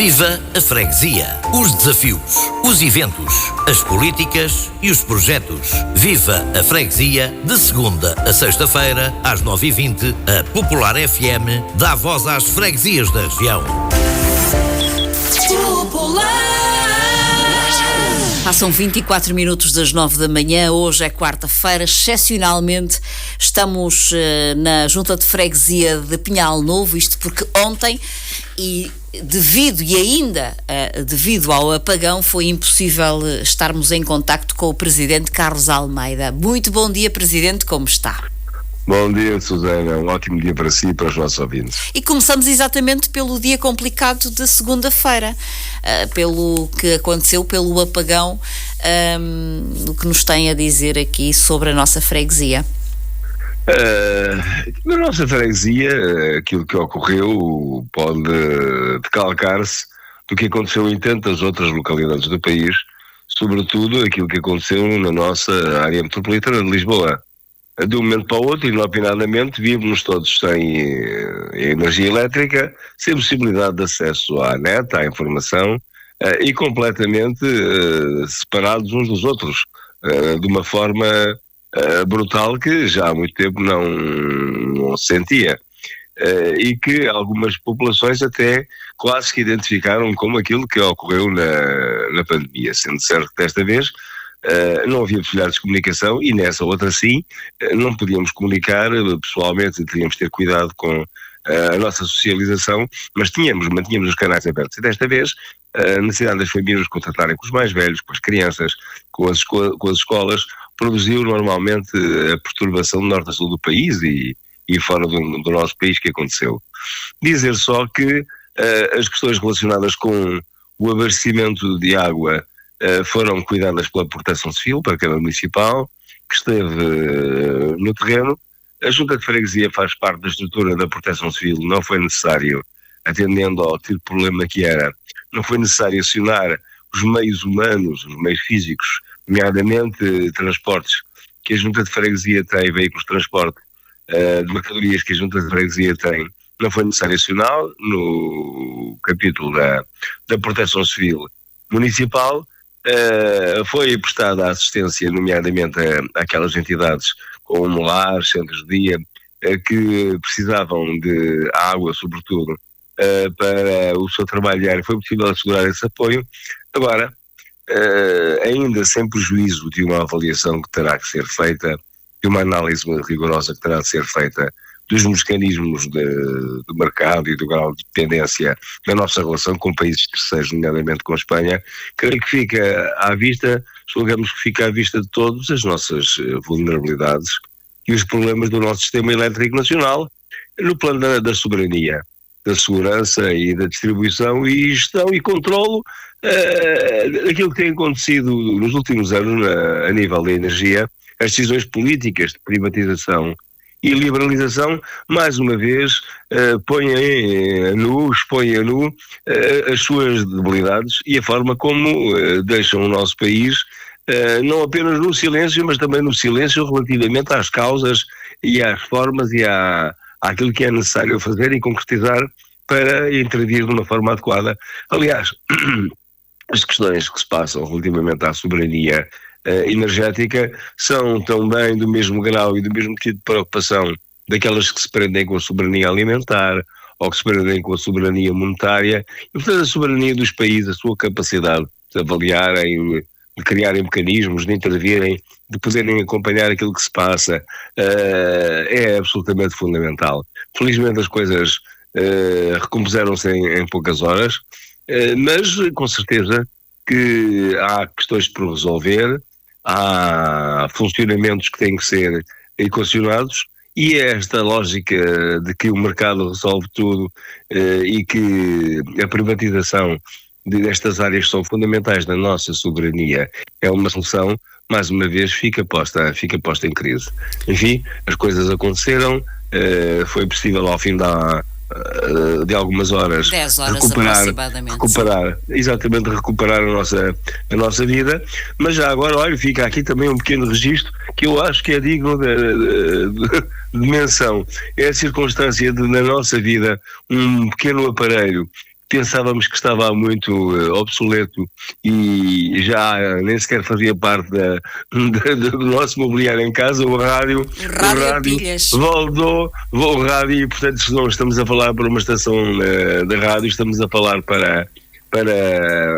Viva a freguesia. Os desafios, os eventos, as políticas e os projetos. Viva a freguesia, de segunda a sexta-feira, às 9h20, a Popular FM dá voz às freguesias da região. Passam 24 minutos das 9 da manhã, hoje é quarta-feira, excepcionalmente estamos na Junta de Freguesia de Pinhal Novo, isto porque ontem, devido ao apagão, foi impossível estarmos em contacto com o Presidente Carlos Almeida. Muito bom dia, Presidente, como está? Bom dia, Susana, um ótimo dia para si e para os nossos ouvintes. E começamos exatamente pelo dia complicado de segunda-feira, pelo que aconteceu, pelo apagão, o que nos tem a dizer aqui sobre a nossa freguesia. Na nossa freguesia, aquilo que ocorreu pode decalcar-se do que aconteceu em tantas outras localidades do país, sobretudo aquilo que aconteceu na nossa área metropolitana de Lisboa. De um momento para o outro, inopinadamente, vimos todos sem energia elétrica, sem possibilidade de acesso à net, à informação, e completamente separados uns dos outros, de uma forma brutal que já há muito tempo não se sentia. E que algumas populações até quase que identificaram como aquilo que ocorreu na pandemia, sendo certo que desta vez não havia possibilidades de comunicação e nessa outra sim, não podíamos comunicar pessoalmente, teríamos de ter cuidado com a nossa socialização, mas mantínhamos os canais abertos. E desta vez, a necessidade das famílias contratarem com os mais velhos, com as crianças, com as escolas, produziu normalmente a perturbação do norte a sul do país e fora do nosso país que aconteceu. Dizer só que as questões relacionadas com o abastecimento de água foram cuidadas pela Proteção Civil, pela Câmara Municipal, que esteve no terreno. A Junta de Freguesia faz parte da estrutura da Proteção Civil, não foi necessário, atendendo ao tipo de problema que era, não foi necessário acionar os meios humanos, os meios físicos, nomeadamente transportes que a Junta de Freguesia tem, veículos de transporte de mercadorias que a Junta de Freguesia tem, não foi necessário acionar no capítulo da Proteção Civil Municipal. Foi prestada assistência, nomeadamente àquelas entidades como lares, centros de dia, que precisavam de água, sobretudo, para o seu trabalho diário. Foi possível assegurar esse apoio. Agora, ainda sem prejuízo de uma avaliação que terá que ser feita, de uma análise rigorosa que terá de ser feita dos mecanismos do mercado e do grau de dependência da nossa relação com países terceiros, nomeadamente com a Espanha, creio que fica à vista, julgamos que fica à vista de todos as nossas vulnerabilidades e os problemas do nosso sistema elétrico nacional no plano da soberania, da segurança e da distribuição e gestão e controlo daquilo que tem acontecido nos últimos anos a nível da energia, as decisões políticas de privatização e liberalização, mais uma vez, expõe a nu as suas debilidades e a forma como deixam o nosso país, não apenas no silêncio, mas também no silêncio relativamente às causas e às formas e àquilo que é necessário fazer e concretizar para intervir de uma forma adequada. Aliás, as questões que se passam relativamente à soberania energética são também do mesmo grau e do mesmo tipo de preocupação daquelas que se prendem com a soberania alimentar ou que se prendem com a soberania monetária e, portanto, a soberania dos países, a sua capacidade de avaliarem, de criarem mecanismos, de intervirem, de poderem acompanhar aquilo que se passa, é absolutamente fundamental. Felizmente as coisas recompuseram-se em poucas horas, mas com certeza que há questões por resolver, há funcionamentos que têm que ser equacionados e é esta lógica de que o mercado resolve tudo e que a privatização destas áreas que são fundamentais da nossa soberania é uma solução, mais uma vez fica posta em crise. Enfim, as coisas aconteceram, foi possível ao fim de algumas horas, 10 horas recuperar a nossa vida, mas já agora, olha, fica aqui também um pequeno registro que eu acho que é digno de menção. É a circunstância de, na nossa vida, um pequeno aparelho pensávamos que estava muito obsoleto e já nem sequer fazia parte do nosso mobiliário em casa, o rádio voltou, o rádio, e portanto se não estamos a falar para uma estação de rádio, estamos a falar para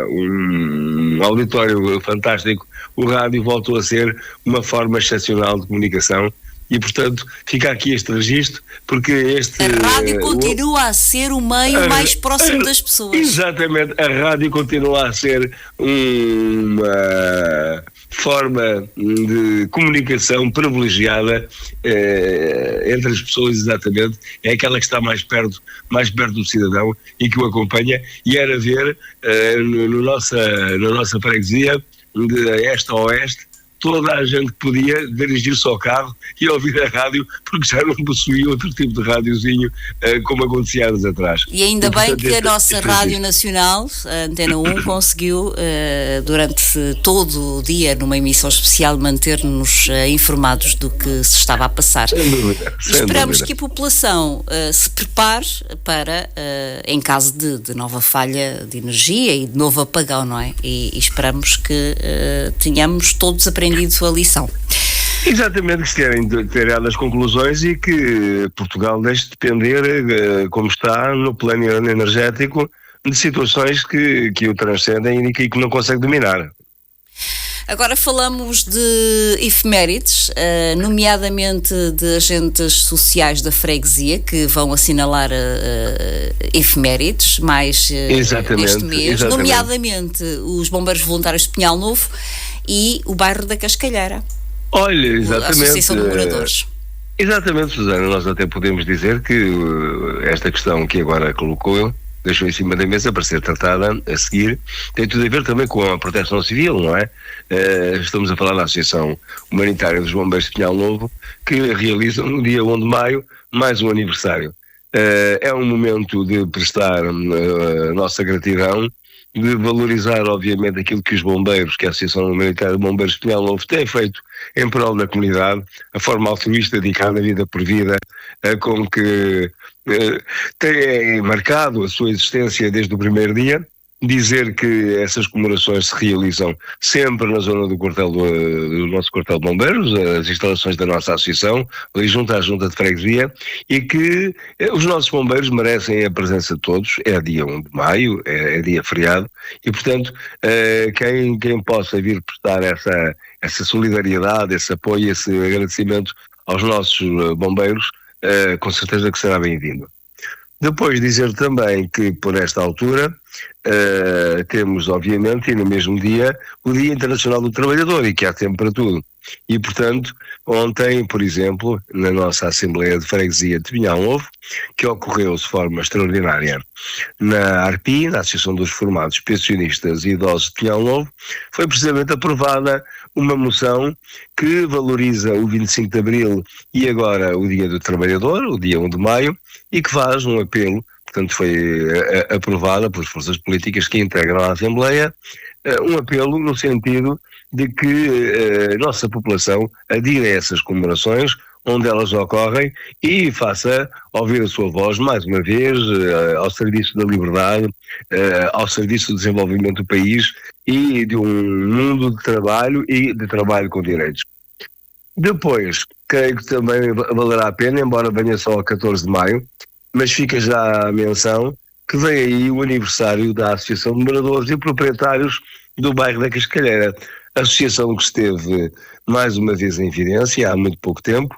um auditório fantástico. O rádio voltou a ser uma forma excepcional de comunicação e, portanto, fica aqui este registro, porque a rádio continua a ser o meio mais próximo das pessoas. Exatamente, a rádio continua a ser uma forma de comunicação privilegiada entre as pessoas, exatamente. É aquela que está mais perto do cidadão e que o acompanha, e era ver na nossa freguesia, de este a oeste, toda a gente podia dirigir-se ao carro e ouvir a rádio, porque já não possuía outro tipo de rádiozinho, como acontecia anos atrás. E ainda bem que a nossa Rádio Nacional, a Antena 1, conseguiu, durante todo o dia, numa emissão especial, manter-nos informados do que se estava a passar. Sem dúvida. Esperamos que a população se prepare para, em caso de nova falha de energia e de novo apagão, não é? E esperamos que tenhamos todos aprendido a lição. Exatamente, que se terem tirado as conclusões e que Portugal deixe de depender, como está, no plano energético, de situações que o transcendem e que não consegue dominar. Agora falamos de efemérides, nomeadamente de agentes sociais da freguesia que vão assinalar efemérides mais este mês, nomeadamente os Bombeiros Voluntários de Pinhal Novo e o bairro da Cascalheira. Olha, exatamente. A Associação de Moradores. Exatamente, Susana, nós até podemos dizer que esta questão que agora colocou, deixou em cima da mesa para ser tratada a seguir, tem tudo a ver também com a proteção civil, não é? Estamos a falar da Associação Humanitária dos Bombeiros de Pinhal Novo, que realizam no dia 1 de maio mais um aniversário. É um momento de prestar a nossa gratidão, de valorizar, obviamente, aquilo que os bombeiros, que a Associação Humanitária de Bombeiros de Pinhal Novo tem feito em prol da comunidade, a forma altruísta, dedicada vida por vida, com que tem marcado a sua existência desde o primeiro dia. Dizer que essas comemorações se realizam sempre na zona do nosso quartel de bombeiros, as instalações da nossa associação, ali junto à junta de freguesia, e que os nossos bombeiros merecem a presença de todos. É dia 1 de maio, é dia feriado, e portanto quem possa vir prestar essa solidariedade, esse apoio, esse agradecimento aos nossos bombeiros, com certeza que será bem-vindo. Depois dizer também que por esta altura temos, obviamente, e no mesmo dia, o Dia Internacional do Trabalhador, e que há tempo para tudo. E, portanto, ontem, por exemplo, na nossa Assembleia de Freguesia de Pinhal Novo, que ocorreu de forma extraordinária na ARPI, na Associação dos Formados Pensionistas e Idosos de Pinhal Novo, foi precisamente aprovada uma moção que valoriza o 25 de Abril e agora o Dia do Trabalhador, o dia 1 de Maio, e que faz um apelo, portanto foi aprovada pelas forças políticas que integram a Assembleia, um apelo no sentido de que a nossa população adira a essas comemorações onde elas ocorrem e faça ouvir a sua voz mais uma vez ao serviço da liberdade, ao serviço do desenvolvimento do país e de um mundo de trabalho e de trabalho com direitos. Depois, creio que também valerá a pena, embora venha só a 14 de maio, mas fica já a menção que vem aí o aniversário da Associação de Moradores e Proprietários do bairro da Cascalheira, associação que esteve mais uma vez em evidência há muito pouco tempo,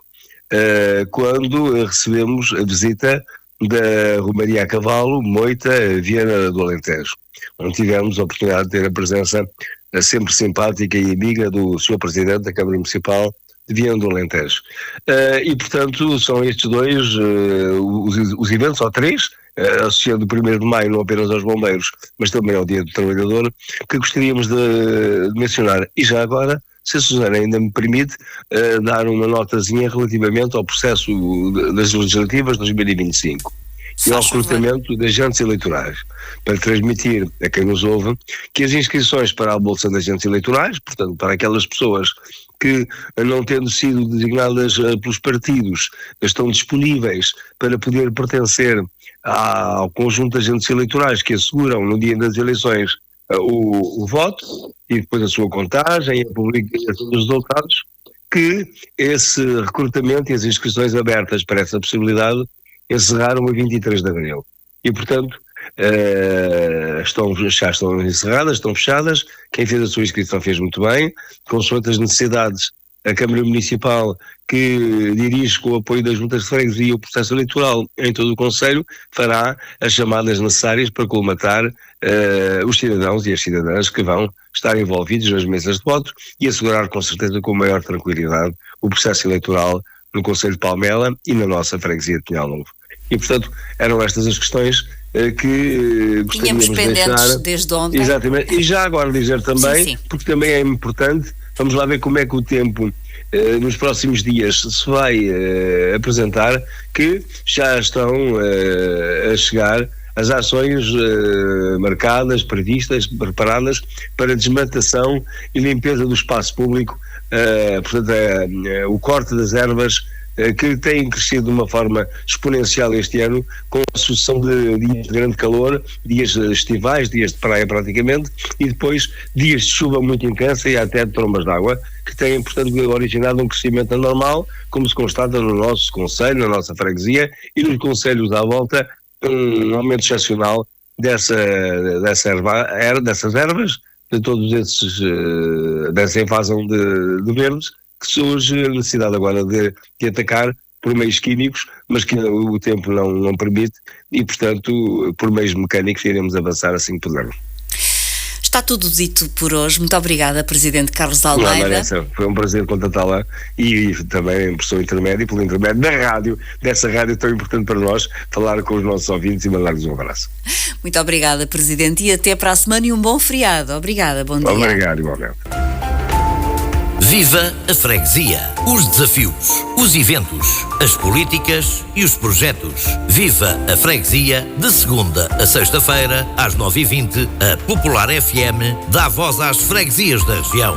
quando recebemos a visita da Romaria a Cavalo, Moita, Viana do Alentejo, onde tivemos a oportunidade de ter a presença sempre simpática e amiga do Sr. Presidente da Câmara Municipal de Viana do Alentejo. E, portanto, são estes dois os eventos, ou três, associando o 1º de maio não apenas aos bombeiros, mas também ao Dia do Trabalhador, que gostaríamos de mencionar. E já agora, se a Susana ainda me permite, dar uma notazinha relativamente ao processo das legislativas de 2025 e ao recrutamento de agentes eleitorais, para transmitir a quem nos ouve que as inscrições para a Bolsa de Agentes Eleitorais, portanto para aquelas pessoas que, não tendo sido designadas pelos partidos, estão disponíveis para poder pertencer ao conjunto de agentes eleitorais que asseguram no dia das eleições o voto e depois a sua contagem e a publicação dos resultados, que esse recrutamento e as inscrições abertas para essa possibilidade encerraram a 23 de abril. E, portanto, já estão encerradas, estão fechadas. Quem fez a sua inscrição fez muito bem, consoante as necessidades. A Câmara Municipal, que dirige com o apoio das juntas de freguesia o processo eleitoral em todo o Concelho, fará as chamadas necessárias para colmatar os cidadãos e as cidadãs que vão estar envolvidos nas mesas de voto e assegurar com certeza com maior tranquilidade o processo eleitoral no Concelho de Palmela e na nossa freguesia de Pinhal Novo. E, portanto, eram estas as questões que gostaríamos de deixar desde ontem. Exatamente. E já agora dizer também, sim. Porque também é importante, vamos lá ver como é que o tempo nos próximos dias se vai apresentar, que já estão a chegar as ações marcadas, previstas, preparadas para desmatação e limpeza do espaço público, portanto o corte das ervas que têm crescido de uma forma exponencial este ano, com a sucessão de dias de grande calor, dias estivais, dias de praia praticamente, e depois dias de chuva muito intensa e até de trombas de água, que têm, portanto, originado um crescimento anormal, como se constata no nosso concelho, na nossa freguesia e nos concelhos à volta, um aumento excepcional dessas ervas, de todos esses, dessa invasão de verdes, que surge a necessidade agora de atacar por meios químicos, mas que o tempo não permite e, portanto, por meios mecânicos iremos avançar assim que pudermos. Está tudo dito por hoje. Muito obrigada, Presidente Carlos Almeida. Vanessa, foi um prazer contatá-la e também por seu intermédio, pelo intermédio da rádio, dessa rádio tão importante para nós, falar com os nossos ouvintes e mandar-lhes um abraço. Muito obrigada, Presidente, e até para a semana e um bom feriado. Obrigada, bom dia. Obrigado, igualmente. Viva a freguesia, os desafios, os eventos, as políticas e os projetos. Viva a freguesia, de segunda a sexta-feira, às 9h20, a Popular FM dá voz às freguesias da região.